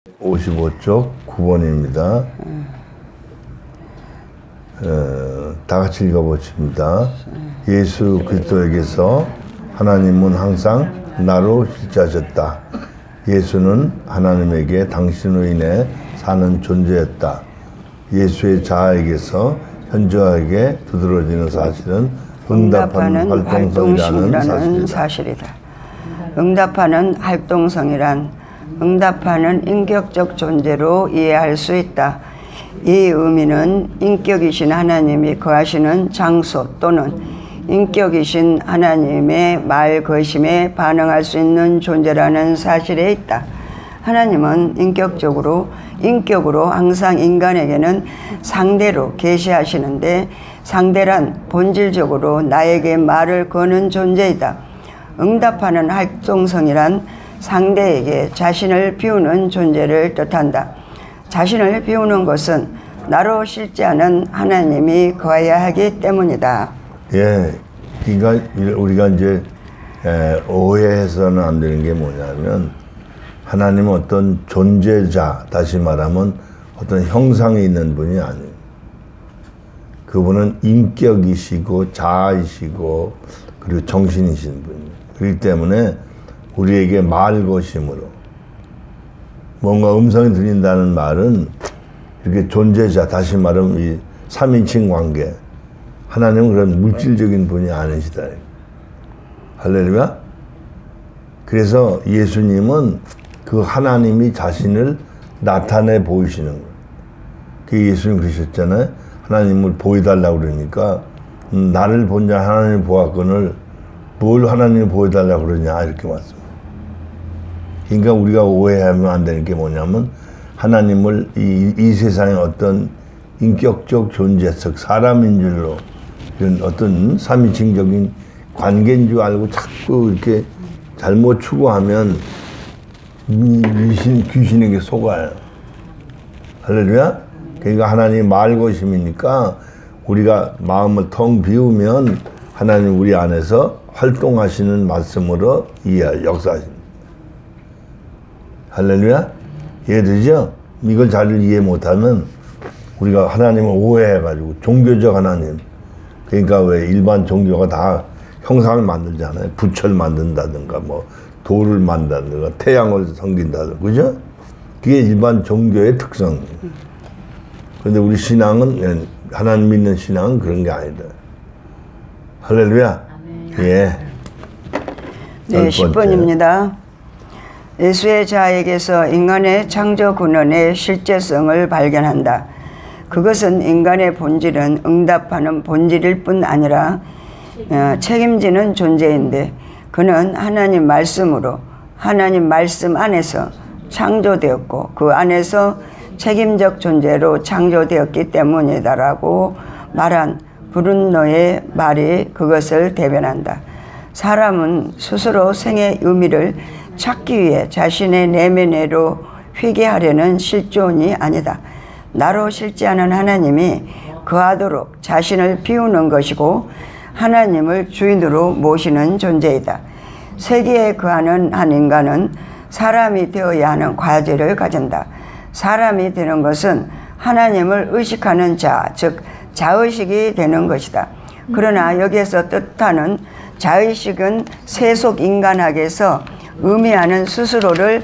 55쪽 9번입니다. 다 같이 읽어보십니다. 예수 그리스도에게서 하나님은 항상 나로 실제하셨다. 예수는 하나님에게 당신으로 인해 사는 존재였다. 예수의 자아에게서 현저하게 두드러지는 사실은 응답하는 활동성이라는 사실이다. 응답하는 활동성이란 응답하는 인격적 존재로 이해할 수 있다. 이 의미는 인격이신 하나님이 거하시는 장소 또는 인격이신 하나님의 말 거심에 반응할 수 있는 존재라는 사실에 있다. 하나님은 인격으로 항상 인간에게는 상대로 계시하시는데 상대란 본질적으로 나에게 말을 거는 존재이다. 응답하는 활동성이란 상대에게 자신을 비우는 존재를 뜻한다. 자신을 비우는 것은 나로 실제하는 하나님이 거해야 하기 때문이다. 예, 그러니까 우리가 이제 오해해서는 안 되는 게 뭐냐면 하나님은 어떤 존재자, 다시 말하면 어떤 형상이 있는 분이 아니에요. 그분은 인격이시고 자아이시고 그리고 정신이신 분이에요. 그렇기 때문에 우리에게 말것임으로 뭔가 음성이 들린다는 말은 이렇게 존재자, 다시 말하면 이 3인칭 관계, 하나님은 그런 물질적인 분이 아니시다. 할렐루야. 그래서 예수님은 그 하나님이 자신을 나타내 보이시는 거예요. 그 예수님 그러셨잖아요. 하나님을 보여달라고 그러니까 나를 본 자 하나님을 보았거늘 뭘 하나님을 보여달라고 그러냐 이렇게 말씀합니다. 그러니까 우리가 오해하면 안 되는 게 뭐냐면 하나님을 이 세상의 어떤 인격적 존재적 사람인 줄로 이런 어떤 삼위칭적인 관계인 줄 알고 자꾸 이렇게 잘못 추구하면 귀신에게 속아요. 할렐루야. 그러니까 하나님이 말것임이니까 우리가 마음을 텅 비우면 하나님 우리 안에서 활동하시는 말씀으로 역사하십니다. 할렐루야. 이해되죠? 이걸 잘 이해 못하면 우리가 하나님을 오해해가지고 종교적 하나님, 그러니까 왜 일반 종교가 다 형상을 만들잖아요. 부처를 만든다든가 뭐 돌을 만든다든가 태양을 섬긴다든가, 그죠? 그게 일반 종교의 특성이에요. 그런데 우리 신앙은, 하나님 믿는 신앙은 그런 게 아니다. 할렐루야. 예. 네, 10번입니다. 예수의 자아에게서 인간의 창조 근원의 실제성을 발견한다. 그것은 인간의 본질은 응답하는 본질일 뿐 아니라 책임지는 존재인데 그는 하나님 말씀으로 하나님 말씀 안에서 창조되었고 그 안에서 책임적 존재로 창조되었기 때문이다라고 말한 브룬노의 말이 그것을 대변한다. 사람은 스스로 생의 의미를 찾기 위해 자신의 내면으로 회개하려는 실존이 아니다. 나로 실제하는 하나님이 거하도록 자신을 비우는 것이고 하나님을 주인으로 모시는 존재이다. 세계에 거하는 한 인간은 사람이 되어야 하는 과제를 가진다. 사람이 되는 것은 하나님을 의식하는 자, 즉 자의식이 되는 것이다. 그러나 여기에서 뜻하는 자의식은 세속 인간학에서 의미하는 스스로를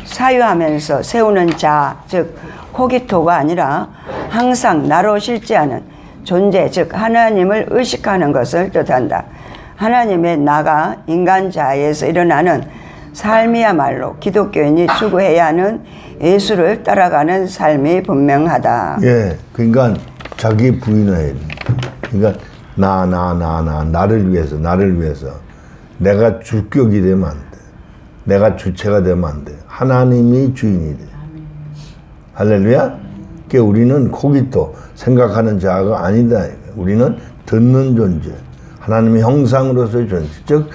사유하면서 세우는 자, 즉 코기토가 아니라 항상 나로 실제하는 존재, 즉 하나님을 의식하는 것을 뜻한다. 하나님의 나가 인간 자아에서 일어나는 삶이야말로 기독교인이 추구해야 하는 예수를 따라가는 삶이 분명하다. 예, 그러니까 자기 부인을 해야 돼. 그러니까 나를 위해서 내가 주격이 되면 안 돼. 내가 주체가 되면 안 돼. 하나님이 주인이 돼. 할렐루야. 그러니까 우리는 코기토 생각하는 자아가 아니다. 우리는 듣는 존재, 하나님의 형상으로서의 존재, 즉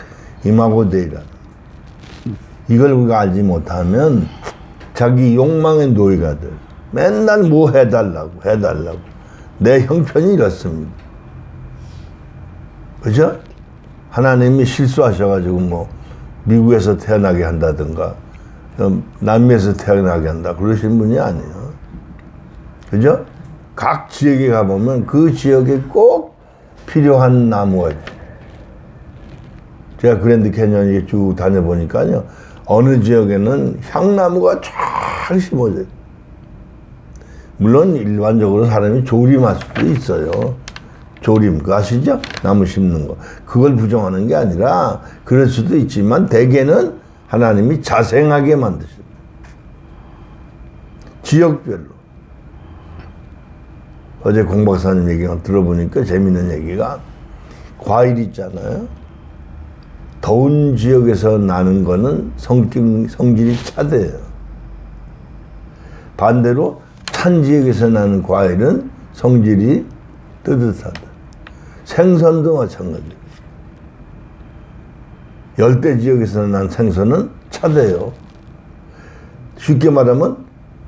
이마고 데이라. 이걸 우리가 알지 못하면 자기 욕망의 노예가 돼. 맨날 뭐 해달라고 내 형편이 이렇습니다. 그죠? 하나님이 실수하셔가지고 뭐 미국에서 태어나게 한다든가 남미에서 태어나게 한다. 그러신 분이 아니에요. 그죠? 각 지역에 가보면 그 지역에 꼭 필요한 나무가 있어요. 제가 그랜드 캐년에 쭉 다녀보니까요. 어느 지역에는 향나무가 쫙 심어져요. 물론 일반적으로 사람이 조림할 수도 있어요. 조림, 그거 아시죠? 나무 심는 거. 그걸 부정하는 게 아니라 그럴 수도 있지만 대개는 하나님이 자생하게 만드십니다. 지역별로. 어제 공 박사님 얘기 들어보니까 재밌는 얘기가 과일 있잖아요. 더운 지역에서 나는 거는 성질이 차대요. 반대로 찬 지역에서 나는 과일은 성질이 뜨뜻하다. 생선도 마찬가지예요. 열대 지역에서 난 생선은 차대요. 쉽게 말하면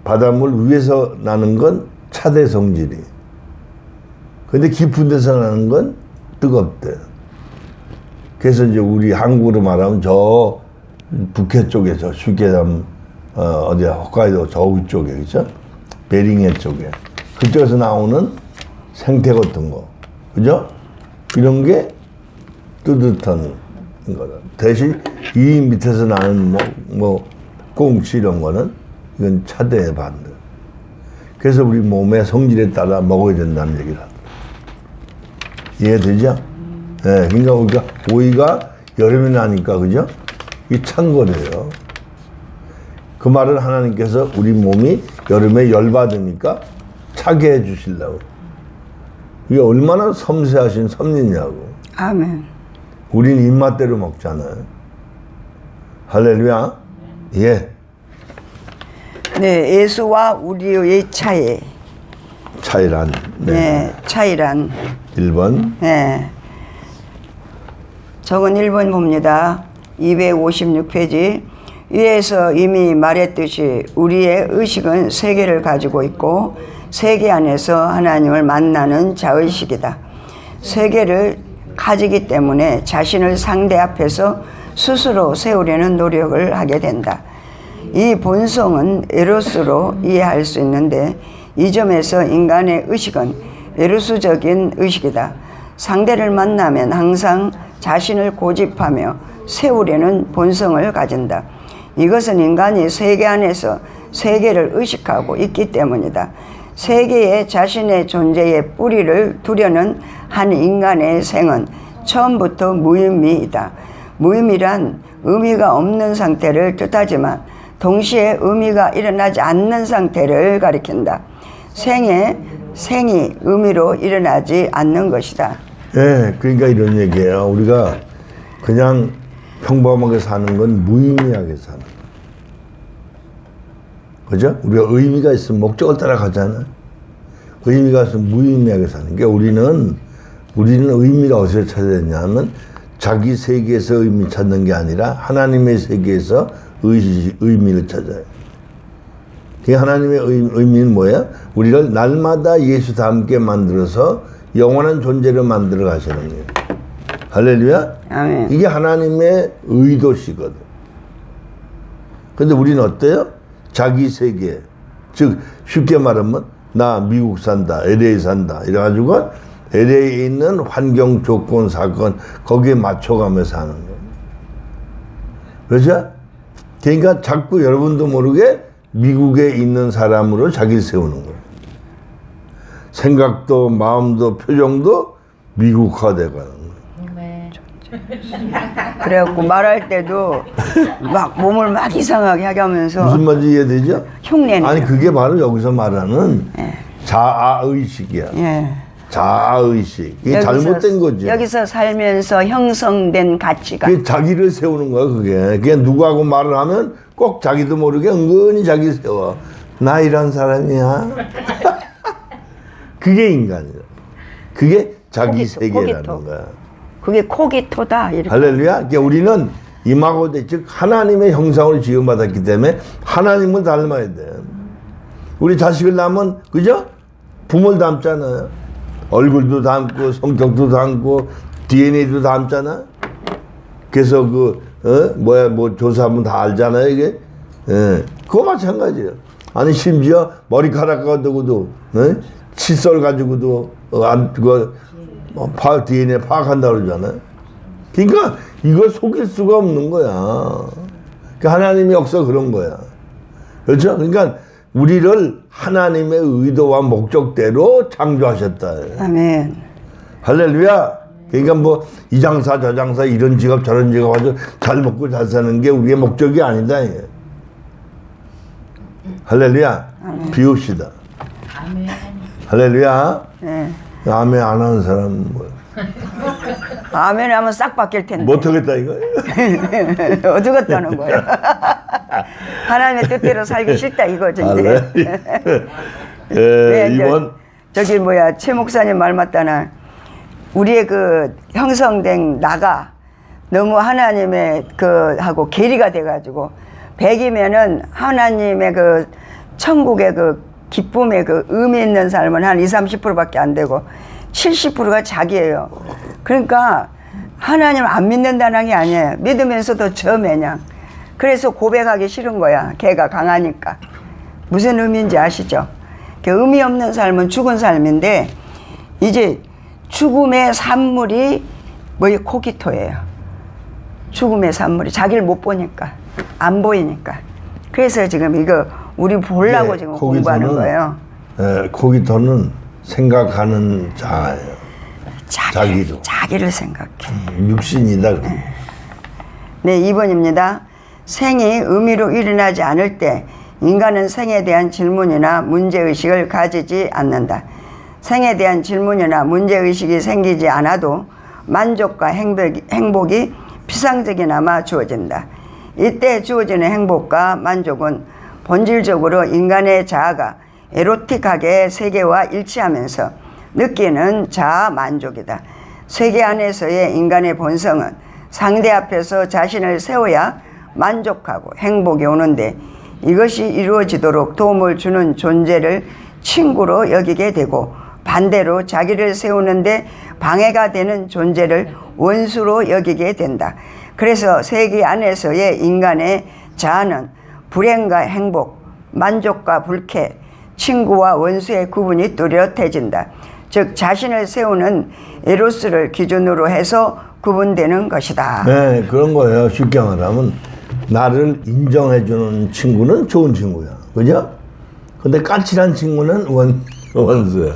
바닷물 위에서 나는 건 차대 성질이. 근데 깊은 데서 나는 건 뜨겁대요. 그래서 이제 우리 한국으로 말하면 저 북해 쪽에서 쉽게 하면 어디야 홋카이도 저 위쪽에 그죠? 베링해 쪽에 그쪽에서 나오는 생태 같은 거 그죠? 이런 게 뜨뜻한 거다. 대신 이 밑에서 나는 뭐 꽁치 이런 거는 이건 차대의 반대. 그래서 우리 몸의 성질에 따라 먹어야 된다는 얘기를 하더라고요. 이해되죠? 네, 그러니까 우리가 오이가 여름에 나니까 그죠? 이 찬 거래요. 그 말은 하나님께서 우리 몸이 여름에 열받으니까 차게 해 주시려고. 이게 얼마나 섬세하신 섭리냐고. 아멘. 우린 입맛대로 먹잖아요. 할렐루야. 예. 네, 예수와 우리의 차이. 차이란. 네, 차이란. 1번. 네. 저건 1번 봅니다. 256페이지. 위에서 이미 말했듯이 우리의 의식은 세계를 가지고 있고 세계 안에서 하나님을 만나는 자의식이다. 세계를 가지기 때문에 자신을 상대 앞에서 스스로 세우려는 노력을 하게 된다. 이 본성은 에로스로 이해할 수 있는데 이 점에서 인간의 의식은 에로스적인 의식이다. 상대를 만나면 항상 자신을 고집하며 세우려는 본성을 가진다. 이것은 인간이 세계 안에서 세계를 의식하고 있기 때문이다. 세계에 자신의 존재의 뿌리를 두려는 한 인간의 생은 처음부터 무의미이다. 무의미란 의미가 없는 상태를 뜻하지만 동시에 의미가 일어나지 않는 상태를 가리킨다. 생이 의미로 일어나지 않는 것이다. 예, 그러니까 이런 얘기예요. 우리가 그냥 평범하게 사는 건 무의미하게 사는 거예요. 그죠? 우리가 의미가 있으면 목적을 따라가잖아요. 의미가 있으면 무의미하게 사는 게 우리는 의미를 어디서 찾아야 되냐면 자기 세계에서 의미 찾는 게 아니라 하나님의 세계에서 의미를 찾아요. 그 하나님의 의미는 뭐예요? 우리를 날마다 예수 닮게 만들어서 영원한 존재로 만들어 가시는 거예요. 할렐루야? 아멘. 이게 하나님의 의도시거든. 근데 우리는 어때요? 자기 세계. 즉, 쉽게 말하면, 나 미국 산다, LA 산다. 이래가지고, LA에 있는 환경, 조건, 사건, 거기에 맞춰가며 사는 거예요. 그렇죠? 그러니까 자꾸 여러분도 모르게 미국에 있는 사람으로 자기를 세우는 거예요. 생각도, 마음도, 표정도 미국화되고 가는 거예요. 그래갖고 말할 때도 막 몸을 막 이상하게 하게 하면서 무슨 말인지 이해되죠? 흉내내요. 아니 그게 바로 여기서 말하는 자아의식이야. 예. 자아의식. 이게 잘못된 거지. 여기서 살면서 형성된 가치관. 그게 자기를 세우는 거야 그게. 그게 누구하고 말을 하면 꼭 자기도 모르게 은근히 자기 세워. 나 이런 사람이야. 그게 인간이야. 그게 자기 세계라는 거야. 그게 코기토다. 이렇게. 할렐루야. 그러니까 우리는 임하고 즉 하나님의 형상으로 지음받았기 때문에 하나님을 닮아야 돼. 우리 자식을 낳으면 그죠? 부모를 닮잖아요. 얼굴도 닮고 성격도 닮고 DNA도 닮잖아. 그래서 뭐 조사하면 다 알잖아요. 이게 예, 그거 마찬가지예요. 아니 심지어 머리카락 가지고도 칫솔 가지고도 DNA 파악한다 그러잖아요. 그러니까 이거 속일 수가 없는 거야. 그러니까 하나님의 역사 그런 거야. 그렇죠? 그러니까 우리를 하나님의 의도와 목적대로 창조하셨다. 아멘. 할렐루야. 그러니까 뭐 이 장사 저 장사 이런 직업 저런 직업 아주 잘 먹고 잘 사는 게 우리의 목적이 아니다. 할렐루야. 비웁시다. 아멘. 할렐루야. 네. 아멘 안 하는 사람은 뭐야? 아멘 하면 싹 바뀔 텐데. 못하겠다 이거. 어두웠다는 거예요. 하나님의 뜻대로 살기 싫다 이거죠. 할렐. 네, 이번 저기 뭐야 최 목사님 말 맞다나 우리의 그 형성된 나가 너무 하나님의 그 하고 괴리가 돼가지고 100이면은 하나님의 그 천국의 그 기쁨의 그 의미 있는 삶은 한 20-30%밖에 안 되고 70%가 자기예요. 그러니까 하나님 안 믿는다는 게 아니에요. 믿으면서도 저 매냥. 그래서 고백하기 싫은 거야. 걔가 강하니까. 무슨 의미인지 아시죠? 의미 없는 삶은 죽은 삶인데 이제 죽음의 산물이 뭐이 코기토예요. 죽음의 산물이 자기를 못 보니까 안 보이니까. 그래서 지금 이거 우리 보려고 지금 공부하는 거예요. 코기토는 생각하는 자예요. 자기를 생각해. 육신이다. 네, 2번입니다. 생이 의미로 일어나지 않을 때 인간은 생에 대한 질문이나 문제의식을 가지지 않는다. 생에 대한 질문이나 문제의식이 생기지 않아도 만족과 행복이 피상적이나마 주어진다. 이때 주어지는 행복과 만족은 본질적으로 인간의 자아가 에로틱하게 세계와 일치하면서 느끼는 자아 만족이다. 세계 안에서의 인간의 본성은 상대 앞에서 자신을 세워야 만족하고 행복이 오는데 이것이 이루어지도록 도움을 주는 존재를 친구로 여기게 되고 반대로 자기를 세우는데 방해가 되는 존재를 원수로 여기게 된다. 그래서 세계 안에서의 인간의 자아는 불행과 행복, 만족과 불쾌, 친구와 원수의 구분이 뚜렷해진다. 즉 자신을 세우는 에로스를 기준으로 해서 구분되는 것이다. 네, 그런 거예요. 쉽게 말하면 나를 인정해주는 친구는 좋은 친구야. 그죠? 근데 까칠한 친구는 원수야.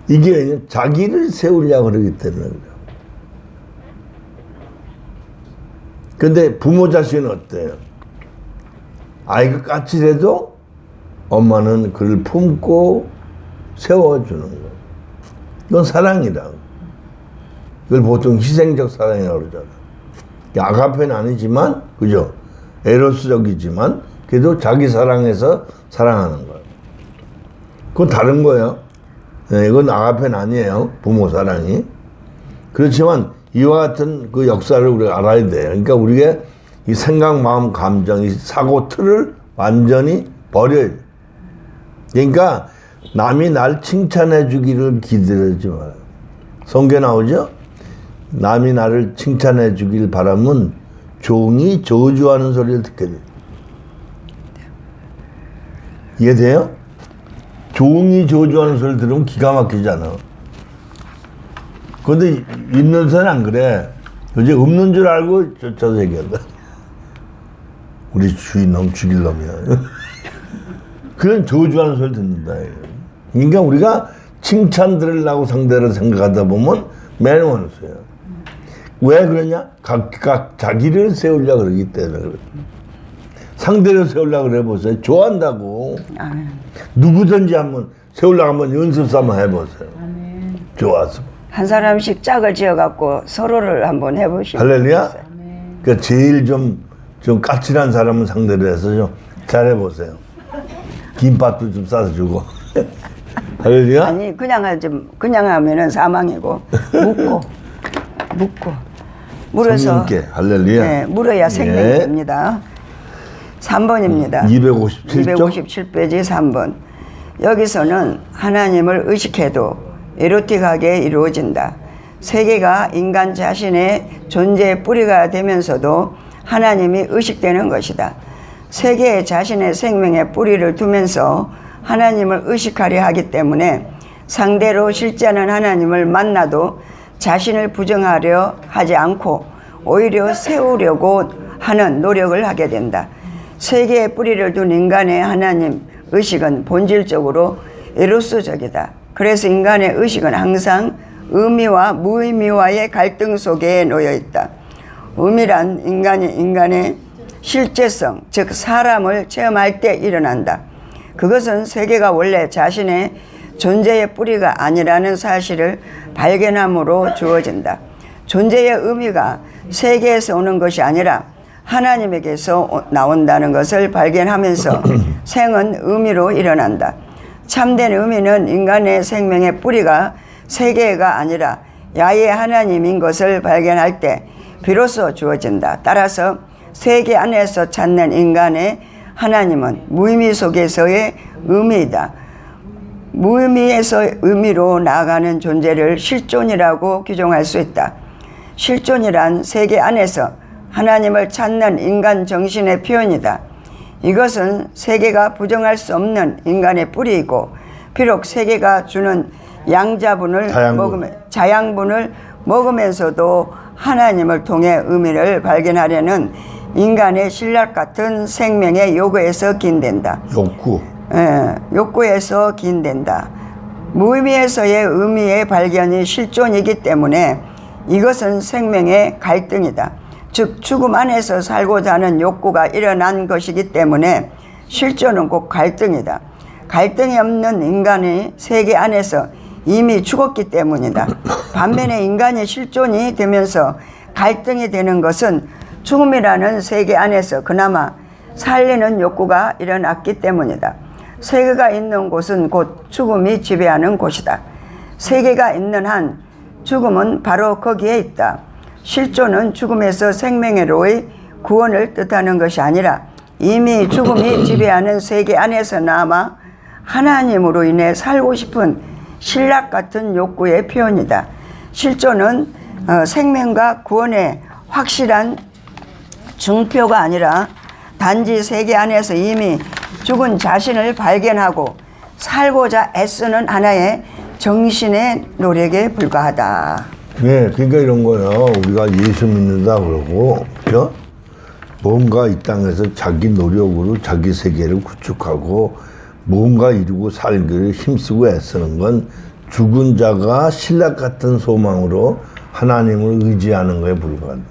이게 자기를 세우려고 그러기 때문에 그래요. 근데 부모 자식은 어때요? 아이가 까칠해도 엄마는 그를 품고 세워주는 거예요. 이건 사랑이라고. 이걸 보통 희생적 사랑이라고 그러잖아요. 아가페는 아니지만, 그죠? 에로스적이지만, 그래도 자기 사랑해서 사랑하는 거예요. 그건 다른 거예요. 네, 이건 아가페는 아니에요. 부모 사랑이. 그렇지만, 이와 같은 그 역사를 우리가 알아야 돼요. 그러니까 우리가 이 생각, 마음, 감정, 이 사고 틀을 완전히 버려야 돼요. 그러니까, 남이 날 칭찬해 주기를 기다리지 말아요. 성경에 나오죠? 남이 나를 칭찬해 주길 바라면 종이 저주하는 소리를 듣게 돼요. 이해돼요? 종이 저주하는 소리를 들으면 기가 막히잖아. 그런데 있는 사람은 안 그래. 이제 없는 줄 알고 쫓아서 얘기한다. 우리 주인 놈 죽일 놈이야. 그런 저주하는 소리 듣는다. 그러니까 우리가 칭찬 들으려고 상대를 생각하다 보면 맨 원수예요. 왜 그러냐? 각각 자기를 세우려고 그러기 때문에 그래요. 상대를 세우려고 그래 보세요. 좋아한다고. 아멘. 누구든지 한번 세우려고 한번 연습 삼아 해보세요. 아멘. 좋아서. 한 사람씩 짝을 지어갖고 서로를 한번 해보시고. 할렐루야. 그러니까 제일 좀 까칠한 사람은 상대로 해서 좀 잘해보세요. 김밥도 좀 싸서 주고. 할렐루야. 아니 그냥 하면은 사망이고 묻고 물어서 성령께 할렐루야. 네, 물어야 생명이 예. 됩니다. 3번입니다. 257쪽 257페이지 3번. 여기서는 하나님을 의식해도 에로틱하게 이루어진다. 세계가 인간 자신의 존재의 뿌리가 되면서도 하나님이 의식되는 것이다. 세계에 자신의 생명의 뿌리를 두면서 하나님을 의식하려 하기 때문에 상대로 실제는 하나님을 만나도 자신을 부정하려 하지 않고 오히려 세우려고 하는 노력을 하게 된다. 세계에 뿌리를 둔 인간의 하나님 의식은 본질적으로 에로스적이다. 그래서 인간의 의식은 항상 의미와 무의미와의 갈등 속에 놓여 있다. 의미란 인간의 실제성, 즉 사람을 체험할 때 일어난다. 그것은 세계가 원래 자신의 존재의 뿌리가 아니라는 사실을 발견함으로 주어진다. 존재의 의미가 세계에서 오는 것이 아니라 하나님에게서 나온다는 것을 발견하면서 생은 의미로 일어난다. 참된 의미는 인간의 생명의 뿌리가 세계가 아니라 야훼 하나님인 것을 발견할 때 비로소 주어진다. 따라서 세계 안에서 찾는 인간의 하나님은 무의미 속에서의 의미이다. 무의미에서 의미로 나아가는 존재를 실존이라고 규정할 수 있다. 실존이란 세계 안에서 하나님을 찾는 인간 정신의 표현이다. 이것은 세계가 부정할 수 없는 인간의 뿌리이고, 비록 세계가 주는 양자분을 자양분을 먹으면서도 하나님을 통해 의미를 발견하려는 인간의 신랄 같은 생명의 요구에서 긴된다. 욕구에서 긴된다. 무의미에서의 의미의 발견이 실존이기 때문에 이것은 생명의 갈등이다. 즉 죽음 안에서 살고자 하는 욕구가 일어난 것이기 때문에 실존은 곧 갈등이다. 갈등이 없는 인간이 세계 안에서 이미 죽었기 때문이다. 반면에 인간이 실존이 되면서 갈등이 되는 것은 죽음이라는 세계 안에서 그나마 살리는 욕구가 일어났기 때문이다. 세계가 있는 곳은 곧 죽음이 지배하는 곳이다. 세계가 있는 한 죽음은 바로 거기에 있다. 실존은 죽음에서 생명으로의 구원을 뜻하는 것이 아니라 이미 죽음이 지배하는 세계 안에서 남아 하나님으로 인해 살고 싶은 신락 같은 욕구의 표현이다. 실존은 생명과 구원의 확실한 증표가 아니라 단지 세계 안에서 이미 죽은 자신을 발견하고 살고자 애쓰는 하나의 정신의 노력에 불과하다. 네, 그러니까 이런 거요. 우리가 예수 믿는다 그러고, 그죠? 뭔가 이 땅에서 자기 노력으로 자기 세계를 구축하고 뭔가 이루고 살기를 힘쓰고 애쓰는 건 죽은 자가 신락 같은 소망으로 하나님을 의지하는 거에 불과하다.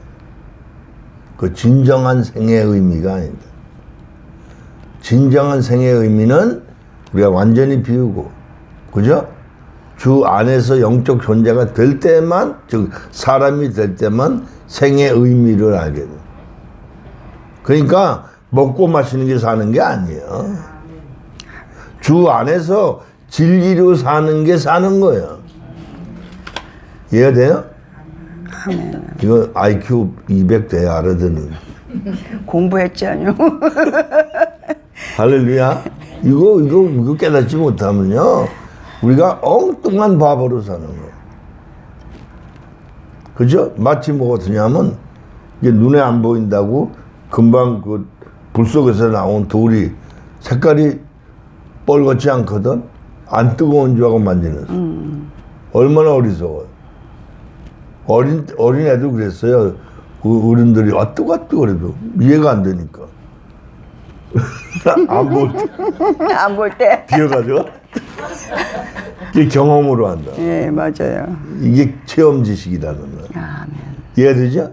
그 진정한 생의 의미가 아니다. 진정한 생의 의미는 우리가 완전히 비우고, 그죠? 주 안에서 영적 존재가 될 때만, 즉 사람이 될 때만 생의 의미를 알게 돼. 그러니까 먹고 마시는 게 사는 게 아니에요. 주 안에서 진리로 사는 게 사는 거예요. 이해가 돼요? 아멘. 이거 IQ 200 돼야 알아듣는. 공부했잖아요. 할렐루야. 이거 깨닫지 못하면요, 우리가 엉뚱한 바보로 사는 거예요. 그죠? 마치 뭐 같으냐면, 이게 눈에 안 보인다고 금방 그 불 속에서 나온 돌이 색깔이 뻘겋지 않거든? 안 뜨거운 줄 알고 만지는. 얼마나 어리석어요. 어린 애도 그랬어요. 어른들이 뜨겁다 그래도 이해가 안 되니까. 안 볼 때. 비어가지고. 이게 경험으로 한다. 예, 맞아요. 이게 체험 지식이라는 거야. 아멘. 이해되죠?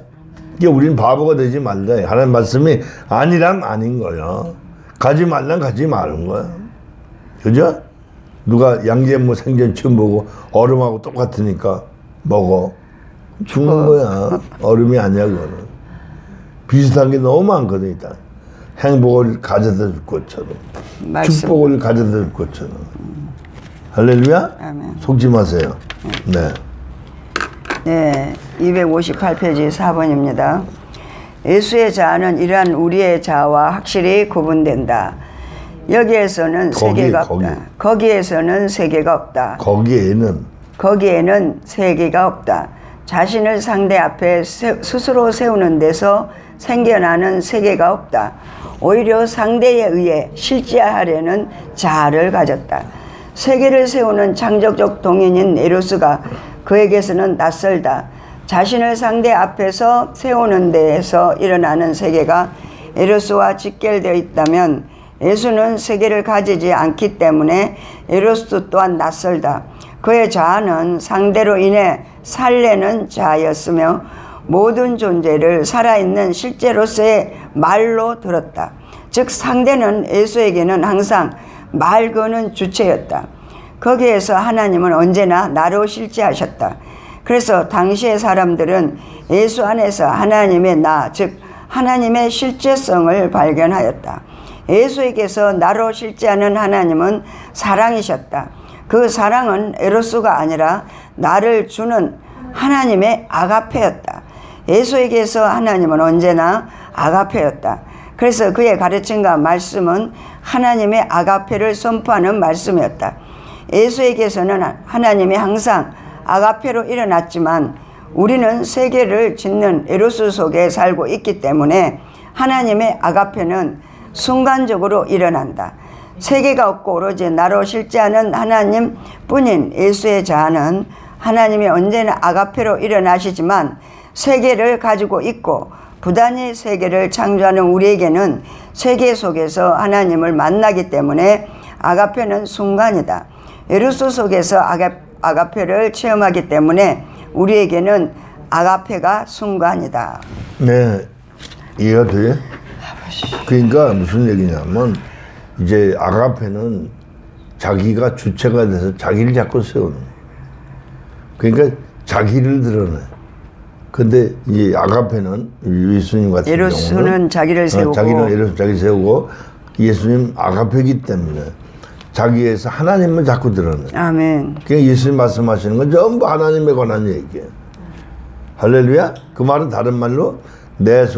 이게 우린 바보가 되지 말라. 하나님 말씀이 아니란 아닌 거야. 가지 말란 가지 마는 거야. 그죠? 누가 양재무 생전 처음 보고 얼음하고 똑같으니까 먹어. 죽는 거야. 얼음이 아니야, 그거는. 비슷한 게 너무 많거든, 일단. 행복을 가져다 줄 것처럼. 축복을 가져다 줄 것처럼. 할렐루야? 아멘. 속지 마세요. 네. 네, 258페이지 4번입니다. 예수의 자아는 이러한 우리의 자아와 확실히 구분된다. 여기에서는 세계가 없다. 거기에서는 세계가 없다. 거기에는 세계가 없다. 자신을 상대 앞에 스스로 세우는 데서 생겨나는 세계가 없다. 오히려 상대에 의해 실제하려는 자아를 가졌다. 세계를 세우는 창조적 동인인 에로스가 그에게서는 낯설다. 자신을 상대 앞에서 세우는 데에서 일어나는 세계가 에로스와 직결되어 있다면 예수는 세계를 가지지 않기 때문에 에로스 또한 낯설다. 그의 자아는 상대로 인해 살래는 자아였으며 모든 존재를 살아있는 실제로서의 말로 들었다. 즉 상대는 예수에게는 항상 말 거는 주체였다. 거기에서 하나님은 언제나 나로 실제하셨다. 그래서 당시의 사람들은 예수 안에서 하나님의 나, 즉 하나님의 실제성을 발견하였다. 예수에게서 나로 실제하는 하나님은 사랑이셨다. 그 사랑은 에로스가 아니라 나를 주는 하나님의 아가페였다. 예수에게서 하나님은 언제나 아가페였다. 그래서 그의 가르침과 말씀은 하나님의 아가페를 선포하는 말씀이었다. 예수에게서는 하나님이 항상 아가페로 일어났지만 우리는 세계를 짓는 에로스 속에 살고 있기 때문에 하나님의 아가페는 순간적으로 일어난다. 세계가 없고 오로지 나로 실제하는 하나님 뿐인 예수의 자아는 하나님이 언제나 아가페로 일어나시지만 세계를 가지고 있고 부단히 세계를 창조하는 우리에게는 세계 속에서 하나님을 만나기 때문에 아가페는 순간이다. 에로스 속에서 아가페를 체험하기 때문에 우리에게는 아가페가 순간이다. 네, 이해가 돼? 그러니까 무슨 얘기냐면 이제 아가페는 자기가 주체가 돼서 자기를 자꾸 세우는 거예요. 그러니까 자기를 드러내. 근데 이 아가페는 예수님 같은 에로스는 경우는 자기를 세우고 자기는 에로스 자기 세우고 예수님 아가페이기 때문에 자기에서 하나님을 자꾸 드러내. 아멘. 그냥 예수님 말씀하시는 건 전부 하나님에 관한 얘기예요. 할렐루야. 그 말은 다른 말로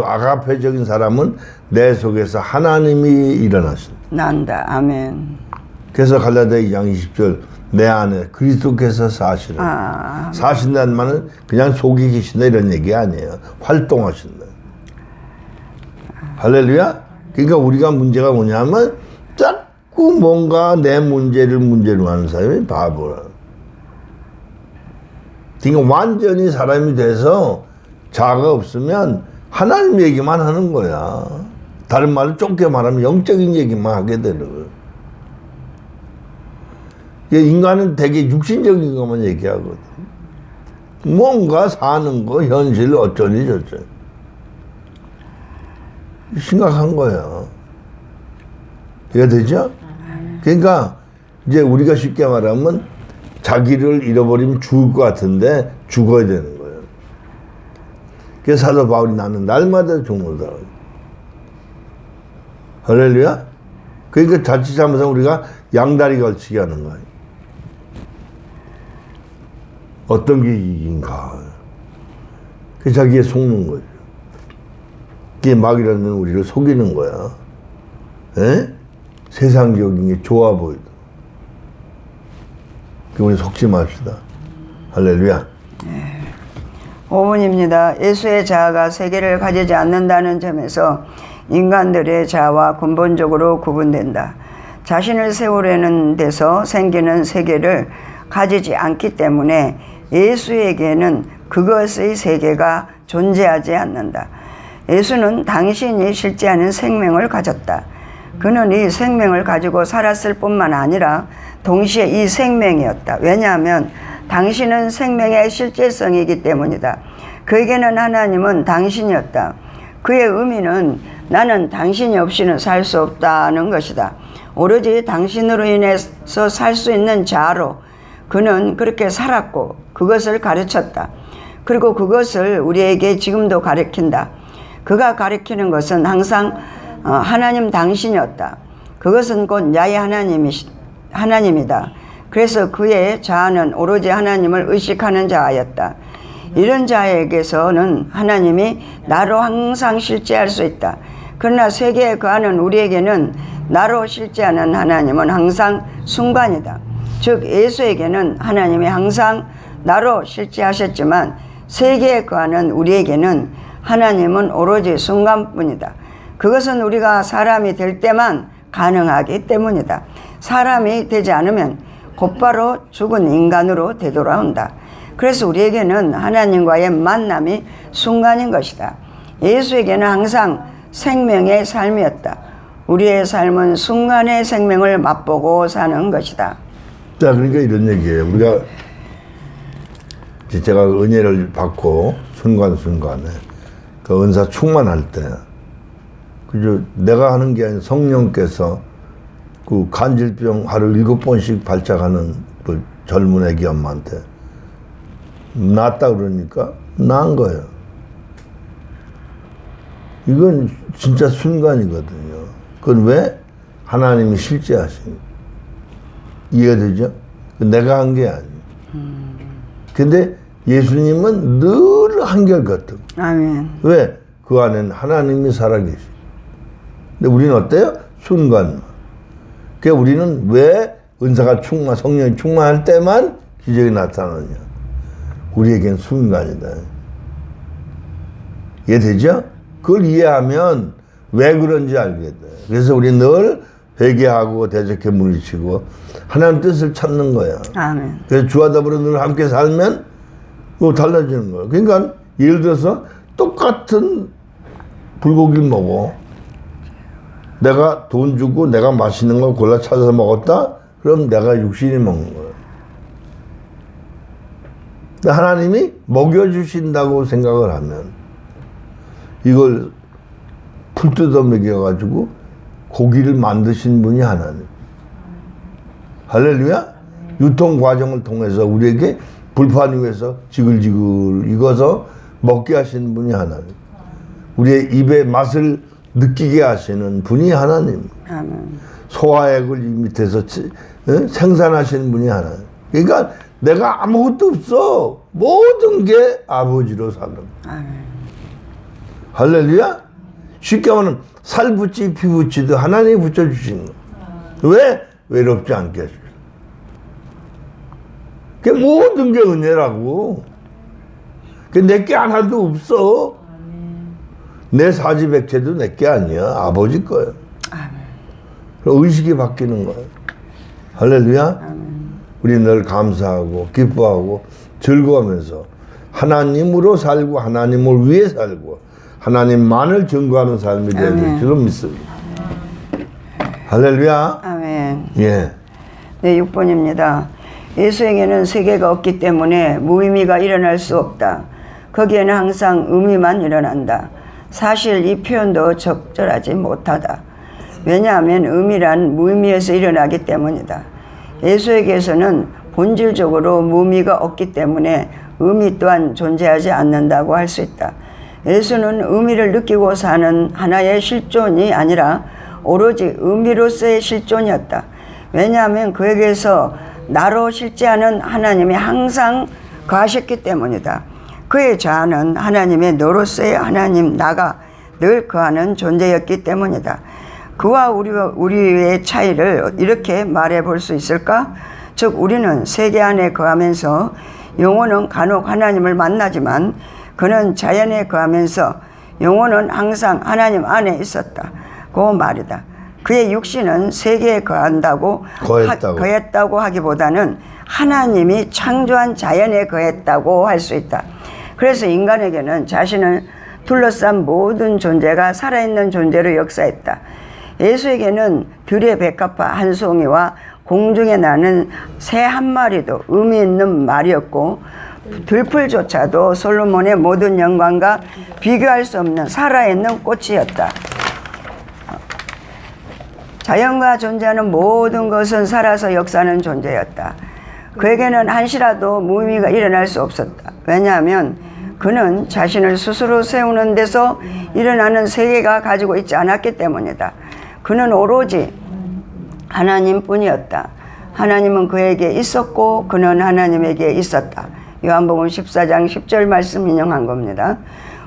아가페적인 사람은 내 속에서 하나님이 일어나신다. 난다. 아멘. 그래서 갈라디아 2장 20절 내 안에 그리스도께서 사시라. 사신다는 말은 그냥 속에 계신다 이런 얘기 아니에요. 활동하신다. 할렐루야. 그러니까 우리가 문제가 뭐냐면 자꾸 뭔가 내 문제로 하는 사람이 바보라. 그러니까 완전히 사람이 돼서 자아가 없으면 하나님 얘기만 하는 거야. 다른 말로 좁게 말하면 영적인 얘기만 하게 되는 거야. 인간은 되게 육신적인 것만 얘기하거든. 뭔가 사는 거, 현실 어쩌니 저쩌니. 심각한 거야. 이해가 되죠? 그러니까 이제 우리가 쉽게 말하면 자기를 잃어버리면 죽을 것 같은데 죽어야 되는 거예요. 그래서 사도 바울이 나는 날마다 죽는다. 할렐루야? 그러니까 자칫 잘못하면 우리가 양다리 걸치게 하는 거예요. 어떤 게 이익인가. 그 자기에 속는 거죠. 그게 마귀라는 우리를 속이는 거야. 에? 세상적인 게 좋아 보이다. 그 우리 속지 맙시다. 할렐루야. 네. 5번입니다. 예수의 자아가 세계를 가지지 않는다는 점에서 인간들의 자아와 근본적으로 구분된다. 자신을 세우려는 데서 생기는 세계를 가지지 않기 때문에 예수에게는 그것의 세계가 존재하지 않는다. 예수는 당신이 실제하는 생명을 가졌다. 그는 이 생명을 가지고 살았을 뿐만 아니라 동시에 이 생명이었다. 왜냐하면 당신은 생명의 실제성이기 때문이다. 그에게는 하나님은 당신이었다. 그의 의미는 나는 당신이 없이는 살 수 없다는 것이다. 오로지 당신으로 인해서 살 수 있는 자아로 그는 그렇게 살았고 그것을 가르쳤다. 그리고 그것을 우리에게 지금도 가르친다. 그가 가르치는 것은 항상 하나님 당신이었다. 그것은 곧 야훼 하나님이다. 그래서 그의 자아는 오로지 하나님을 의식하는 자아였다. 이런 자에게서는 하나님이 나로 항상 실제할 수 있다. 그러나 세계에 거하는 우리에게는 나로 실제하는 하나님은 항상 순간이다. 즉 예수에게는 하나님이 항상 나로 실제하셨지만 세계에 거하는 우리에게는 하나님은 오로지 순간뿐이다. 그것은 우리가 사람이 될 때만 가능하기 때문이다. 사람이 되지 않으면 곧바로 죽은 인간으로 되돌아온다. 그래서 우리에게는 하나님과의 만남이 순간인 것이다. 예수에게는 항상 생명의 삶이었다. 우리의 삶은 순간의 생명을 맛보고 사는 것이다. 자, 그러니까 이런 얘기예요. 우리가 제가 은혜를 받고 순간순간에 그 은사 충만할 때, 그죠? 내가 하는 게 아니라 성령께서 그 간질병 하루 7번씩 발작하는 그 젊은 애기 엄마한테 낫다 그러니까 나은 거예요. 이건 진짜 순간이거든요. 그건 왜? 하나님이 실제하신. 이해가 되죠? 내가 한 게 아니에요. 근데 예수님은 늘 한결같은. 아멘. 왜? 그 안에는 하나님이 살아계시. 근데 우리는 어때요? 순간만. 그러니까 우리는 왜 은사가 성령이 충만할 때만 기적이 나타나느냐? 우리에겐 순간이다. 이해되죠? 그걸 이해하면 왜 그런지 알게 돼. 그래서 우리 늘 회개하고 대적해 물리치고 하나님 뜻을 찾는 거야. 아멘. 그래서 주와 더불어 늘 함께 살면 뭐 달라지는 거야. 그러니까 예를 들어서 똑같은 불고기를 먹어. 내가 돈 주고 내가 맛있는 거 골라 찾아서 먹었다? 그럼 내가 육신이 먹는 거야. 근데 하나님이 먹여주신다고 생각을 하면 이걸 풀 뜯어 먹여가지고 고기를 만드신 분이 하나님. 할렐루야? 유통 과정을 통해서 우리에게 불판 위에서 지글지글 익어서 먹게 하시는 분이 하나님. 우리의 입에 맛을 느끼게 하시는 분이 하나님. 아멘. 소화액을 이 밑에서 생산하시는 분이 하나님. 그러니까 내가 아무것도 없어. 모든 게 아버지로 사는. 아멘. 할렐루야? 쉽게 말하면 살 붙이 피 붙이도 하나님이 붙여주시는 거. 왜? 외롭지 않게 하시죠. 그 모든 게 은혜라고. 그 내게 하나도 없어. 내 사지백체도 내게 아니야. 아버지 거예요. 그럼 의식이 바뀌는 거예요. 할렐루야? 우리 늘 감사하고 기뻐하고 즐거워하면서 하나님으로 살고 하나님을 위해 살고 하나님만을 증거하는 삶이 될 줄로 믿습니다. 할렐루야. 아멘. 예. 네, 6번입니다. 예수에게는 세계가 없기 때문에 무의미가 일어날 수 없다. 거기에는 항상 의미만 일어난다. 사실 이 표현도 적절하지 못하다. 왜냐하면 의미란 무의미에서 일어나기 때문이다. 예수에게서는 본질적으로 무의미가 없기 때문에 의미 또한 존재하지 않는다고 할 수 있다. 예수는 의미를 느끼고 사는 하나의 실존이 아니라 오로지 의미로서의 실존이었다. 왜냐하면 그에게서 나로 실제하는 하나님이 항상 거하셨기 때문이다. 그의 자아는 하나님의 너로서의 하나님 나가 늘 거하는 존재였기 때문이다. 그와 우리의 차이를 이렇게 말해 볼 수 있을까? 즉 우리는 세계 안에 거하면서 영혼은 간혹 하나님을 만나지만 그는 자연에 거하면서 영혼은 항상 하나님 안에 있었다. 그 말이다. 그의 육신은 세계에 거한다고 거했다고 하기보다는 하나님이 창조한 자연에 거했다고 할 수 있다. 그래서 인간에게는 자신을 둘러싼 모든 존재가 살아있는 존재로 역사했다. 예수에게는 들의 백합화 한 송이와 공중에 나는 새 한 마리도 의미 있는 말이었고 들풀조차도 솔로몬의 모든 영광과 비교할 수 없는 살아있는 꽃이었다. 자연과 존재하는 모든 것은 살아서 역사하는 존재였다. 그에게는 한시라도 무의미가 일어날 수 없었다. 왜냐하면 그는 자신을 스스로 세우는 데서 일어나는 세계가 가지고 있지 않았기 때문이다. 그는 오로지 하나님뿐이었다. 하나님은 그에게 있었고 그는 하나님에게 있었다. 요한복음 14장 10절 말씀 인용한 겁니다.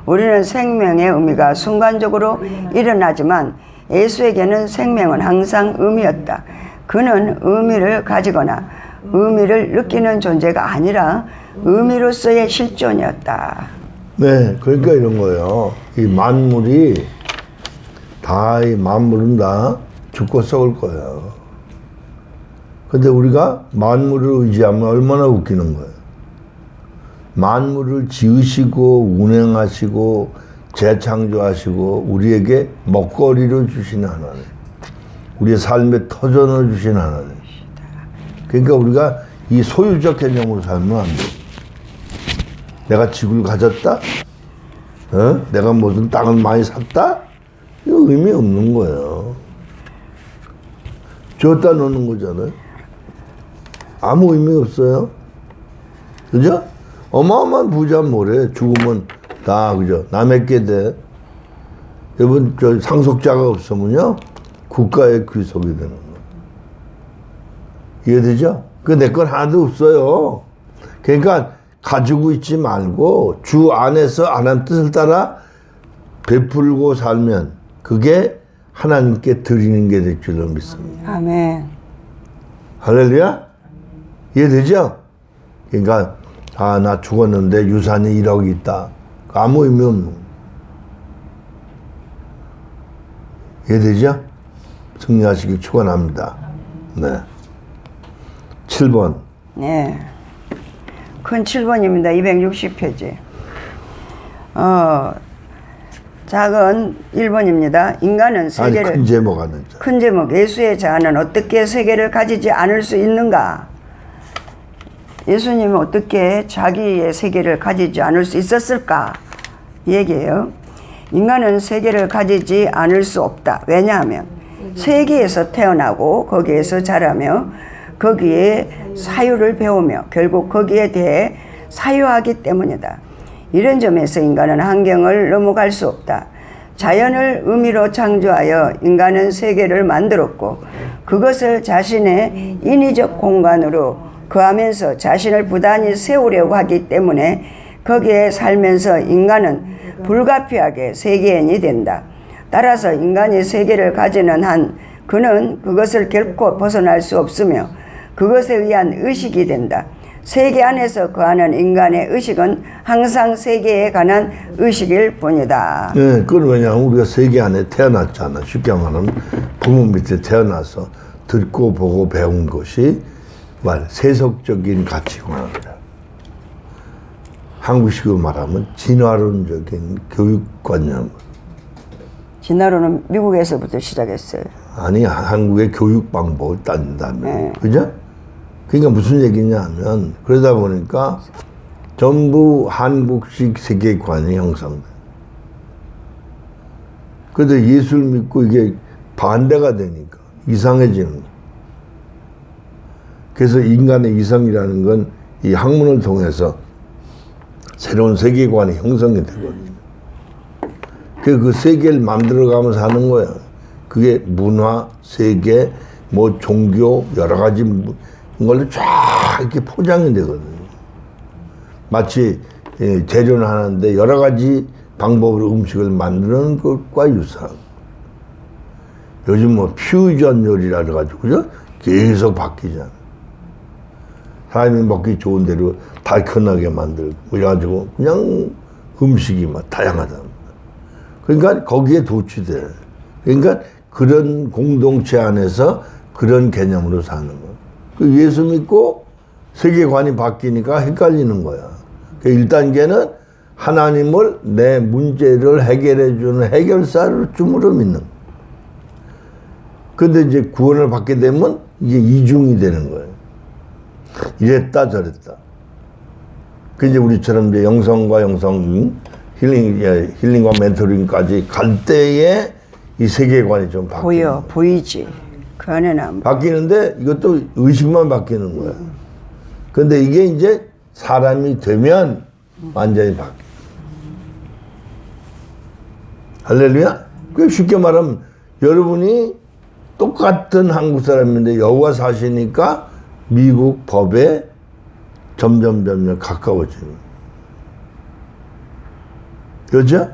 우리는 생명의 의미가 순간적으로 일어나지만 예수에게는 생명은 항상 의미였다. 그는 의미를 가지거나 의미를 느끼는 존재가 아니라 의미로서의 실존이었다. 네, 그러니까 이런 거예요. 이 만물이 이 만물은 다 죽고 썩을 거예요. 근데 우리가 만물을 의지하면 얼마나 웃기는 거예요. 만물을 지으시고 운행하시고 재창조하시고 우리에게 먹거리를 주시는 하나님, 우리의 삶의 터전을 주시는 하나님. 그러니까 우리가 이 소유적 개념으로 살면 안 돼. 내가 집을 가졌다? 내가 무슨 땅을 많이 샀다? 이거 의미 없는 거예요. 줬다 놓는 거잖아요. 아무 의미 없어요. 그죠? 어마어마한 부자 뭐래. 죽으면 다, 그죠? 남의 게 돼. 여러분, 저 상속자가 없으면요, 국가의 귀속이 되는 거. 이해되죠? 그 내 건 하나도 없어요. 그러니까 가지고 있지 말고 주 안에서 하나님 뜻을 따라 베풀고 살면 그게 하나님께 드리는 게 될 줄로 믿습니다. 아멘. 할렐루야? 이해되죠? 그러니까 나 죽었는데 유산이 1억이 있다. 아무 의미 없는 거예요. 이해되죠? 승리하시길 축원합니다. 네. 7번. 네. 큰 7번입니다. 260페이지. 작은 1번입니다. 인간은 세계를. 큰 제목 하는 자. 큰 제목. 예수의 자아는 어떻게 세계를 가지지 않을 수 있는가? 예수님은 어떻게 자기의 세계를 가지지 않을 수 있었을까? 이 얘기예요. 인간은 세계를 가지지 않을 수 없다. 왜냐하면 세계에서 태어나고 거기에서 자라며 거기에 사유를 배우며 결국 거기에 대해 사유하기 때문이다. 이런 점에서 인간은 환경을 넘어갈 수 없다. 자연을 의미로 창조하여 인간은 세계를 만들었고 그것을 자신의 인위적 공간으로 거하면서 자신을 부단히 세우려고 하기 때문에 거기에 살면서 인간은 불가피하게 세계인이 된다. 따라서 인간이 세계를 가지는 한 그는 그것을 결코 벗어날 수 없으며 그것에 의한 의식이 된다. 세계 안에서 거하는 인간의 의식은 항상 세계에 관한 의식일 뿐이다. 네, 그건 왜냐하면 우리가 세계 안에 태어났잖아. 쉽게 말하면 부모 밑에 태어나서 듣고 보고 배운 것이 세속적인 가치관이다. 한국식으로 말하면 진화론적인 교육관념. 진화론은 미국에서부터 시작했어요. 아니, 한국의 교육 방법을 딴다면. 네. 그죠? 그러니까 무슨 얘기냐 하면, 그러다 보니까 전부 한국식 세계관이 형성돼. 그런데 예수를 믿고 이게 반대가 되니까 이상해지는 거야. 그래서 인간의 이성이라는 건 이 학문을 통해서 새로운 세계관이 형성이 되거든요. 그 세계를 만들어가면서 하는 거야. 그게 문화, 세계, 종교, 여러 가지 걸로 쫙 이렇게 포장이 되거든요. 마치 재료를 하는데 여러 가지 방법으로 음식을 만드는 것과 유사한. 요즘 퓨전 요리라 그래가지고, 그죠? 계속 바뀌잖아. 사람이 먹기 좋은 대로 달큰하게 만들고, 그래가지고 그냥 음식이 다양하다. 그러니까 거기에 도취돼. 그러니까 그런 공동체 안에서 그런 개념으로 사는 거야. 예수 믿고 세계관이 바뀌니까 헷갈리는 거야. 1단계는 하나님을 내 문제를 해결해 주는 해결사를 줌으로 믿는 거야. 근데 이제 구원을 받게 되면 이게 이중이 되는 거예요. 이랬다 저랬다. 그 이제 우리처럼 이제 영성과 힐링과 멘토링까지 갈 때에 이 세계관이 좀 바뀌는 보이지. 그 안에는 안 바뀌는데 이것도 의식만 바뀌는 거야. 근데 이게 이제 사람이 되면 완전히 바뀌어. 할렐루야? 그 쉽게 말하면 여러분이 똑같은 한국 사람인데 여기와 사시니까 미국 법에 점점 가까워지는 거예요. 그렇죠?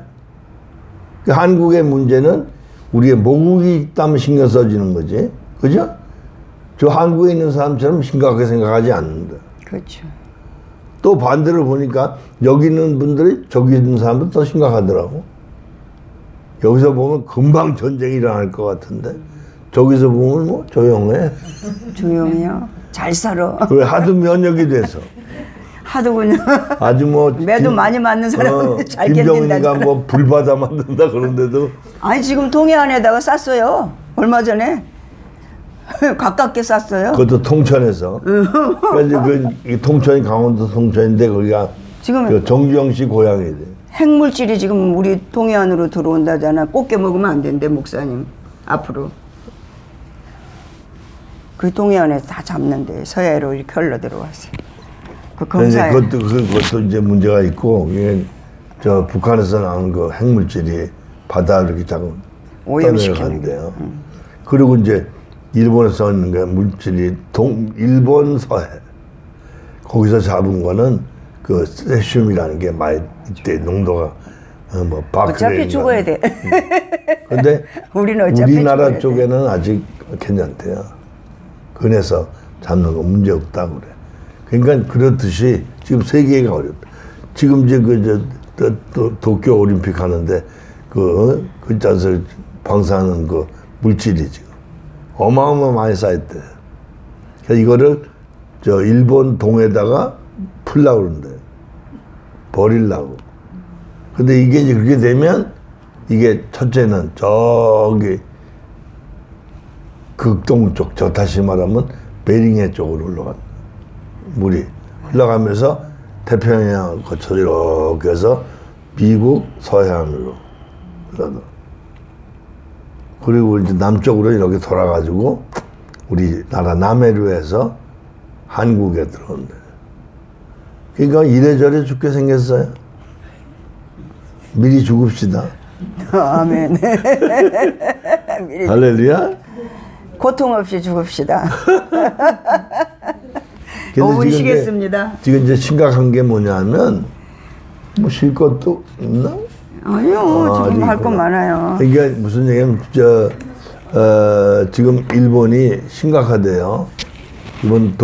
한국의 문제는 우리의 모국이 있다면 신경 써지는 거지. 그죠? 저 한국에 있는 사람처럼 심각하게 생각하지 않는다. 그렇죠. 또 반대로 보니까 여기 있는 분들이 저기 있는 사람도 더 심각하더라고. 여기서 보면 금방 전쟁이 일어날 것 같은데 저기서 보면 뭐 조용해. 조용히요. 잘 살아. 왜 하도 면역이 돼서. 하도 그냥 아주 뭐 매도 많이 맞는 사람은 잘 김정은이가 견딘다. 뭐 불바다 만든다 그런데도 아니 지금 동해안에다가 쌌어요. 얼마 전에 가깝게 쌌어요. 그것도 통천에서. 그래서 이 통천이 강원도 통천인데 거기가 지금 그 정주영 씨 고향이 돼. 핵물질이 지금 우리 동해안으로 들어온다잖아. 꽃게 먹으면 안 된대 목사님. 앞으로 그 동해안에 다 잡는데 서해로 이렇게 흘러 들어왔어요. 그 검사에 그것도 이제 문제가 있고 이게 저 북한에서 나온 그 핵물질이 바다 이렇게 자꾸 떠내려간대요. 그리고 이제 일본에서 있는 게 물질이 일본 서해 거기서 잡은 거는 그 세슘이라는 게 많이 이때 농도가 뭐 어차피 죽어야 돼. 근데 우리는 어차피 우리나라 죽어야 쪽에는 아직 괜찮대요. 근해서 잡는 거 문제 없다고 그래. 그러니까 그렇듯이 지금 세계가 어렵다. 지금 이제 도쿄 올림픽 하는데 그 짜서 방사하는 그 물질이 지금 어마어마 많이 쌓였대. 그래서 이거를 저 일본 동에다가 풀려고 그러는데 버리려고. 근데 이게 이제 그렇게 되면 이게 첫째는 저기 극동 쪽, 저 다시 말하면 베링해 쪽으로 흘러간다. 물이 흘러가면서 태평양 거쳐 이렇게 해서 미국 서해안으로 흘러가. 그리고 이제 남쪽으로 이렇게 돌아가지고 우리나라 남해류에서 한국에 들어온대. 그러니까 이래저래 죽게 생겼어요. 미리 죽읍시다. 아멘. 할렐루야. 고통 없이 죽읍시다. 근데 5분 지금 쉬겠습니다. 지금 이제 심각한 게 뭐냐면 뭐 쉴 것도 있나? 아니요, 지금 아직 할 건 있구나. 많아요. 이게 무슨 얘기냐면 지금 일본이 심각하대요. 이번